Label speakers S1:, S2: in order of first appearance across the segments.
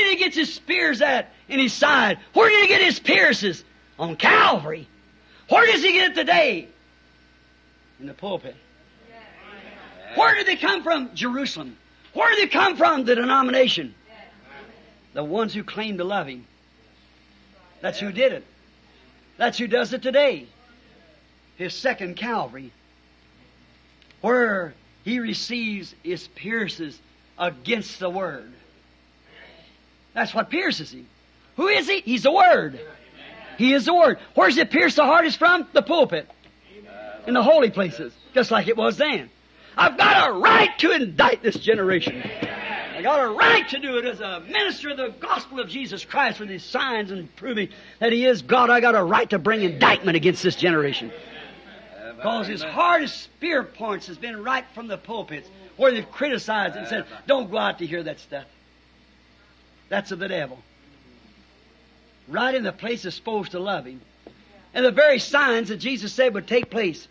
S1: did he get his spears at in his side? Where did he get his pierces? On Calvary. Where does he get it today? In the pulpit. Where did they come from? Jerusalem. Where did they come from? The denomination. The ones who claim to love him. That's who did it. That's who does it today. His second Calvary. Where he receives his pierces against the Word. That's what pierces him. Who is he? He's the Word. He is the Word. Where's it pierce the hardest from? The pulpit. In the holy places. Just like it was then. I've got a right to indict this generation. I got a right to do it as a minister of the gospel of Jesus Christ with his signs and proving that he is God. I got a right to bring indictment against this generation. Because his hardest spear points has been right from the pulpits where they've criticized and said, don't go out to hear that stuff. That's of the devil. Right in the place that's supposed to love him. And the very signs that Jesus said would take place.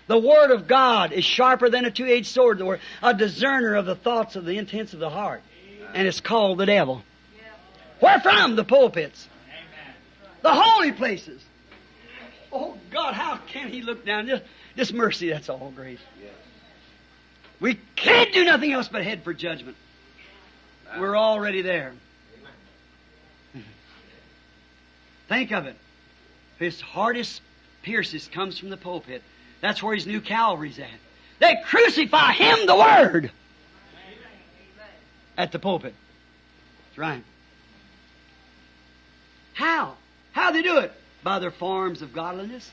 S1: The Word of God is sharper than a two-edged sword, a discerner of the thoughts of the intents of the heart. And it's called the devil. Where from? The pulpits. The holy places. Oh God, how can he look down? Just mercy, that's all grace. We can't do nothing else but head for judgment. We're already there. Think of it. His hardest pierces comes from the pulpit. That's where his new Calvary's at. They crucify him, the Word, at the pulpit. That's right. How? How do they do it? By their forms of godliness.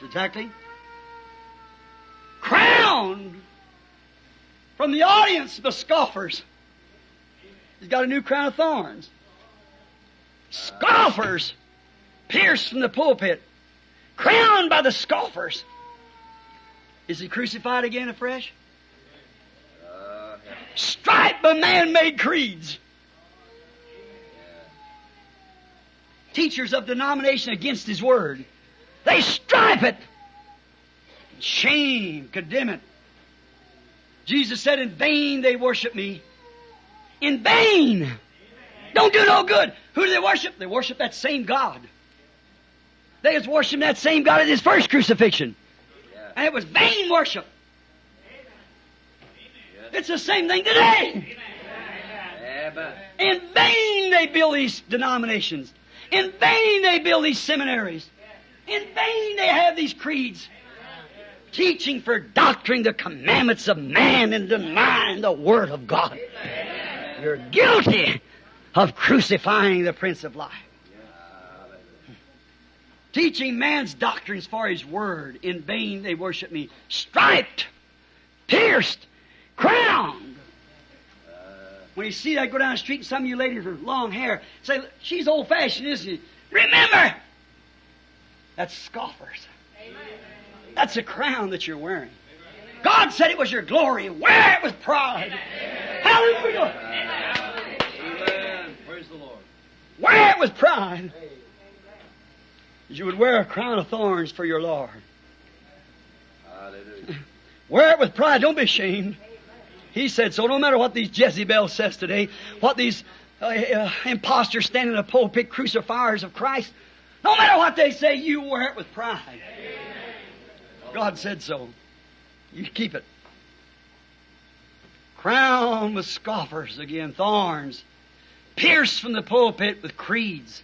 S1: Exactly. Crowned from the audience, the scoffers. He's got a new crown of thorns. Scoffers pierced from the pulpit. Crowned by the scoffers. Is he crucified again afresh? Striped by man-made creeds. Teachers of denomination against his word. They stripe it. Shame, condemn it. Jesus said, in vain they worship me. In vain. Don't do no good. Who do they worship? They worship that same God. They was worshiping that same God at his first crucifixion. And it was vain worship. It's the same thing today. In vain they build these denominations. In vain they build these seminaries. In vain they have these creeds. Teaching for doctrine the commandments of man and denying the Word of God. You're guilty of crucifying the Prince of Life. Teaching man's doctrines for his word. In vain they worship me. Striped, pierced, crowned. When you see that go down the street and some of you ladies with long hair say, she's old-fashioned, isn't she? Remember, that's scoffers. That's a crown that you're wearing. God said it was your glory. Wear it with pride. Hallelujah. Amen. Praise the Lord. Wear it with pride. You would wear a crown of thorns for your Lord. Hallelujah. Wear it with pride. Don't be ashamed. He said so. No matter what these Jezebels says today, what these imposters standing in the pulpit, crucifiers of Christ, no matter what they say, you wear it with pride. God said so. You keep it. Crowned with scoffers again, thorns, pierced from the pulpit with creeds.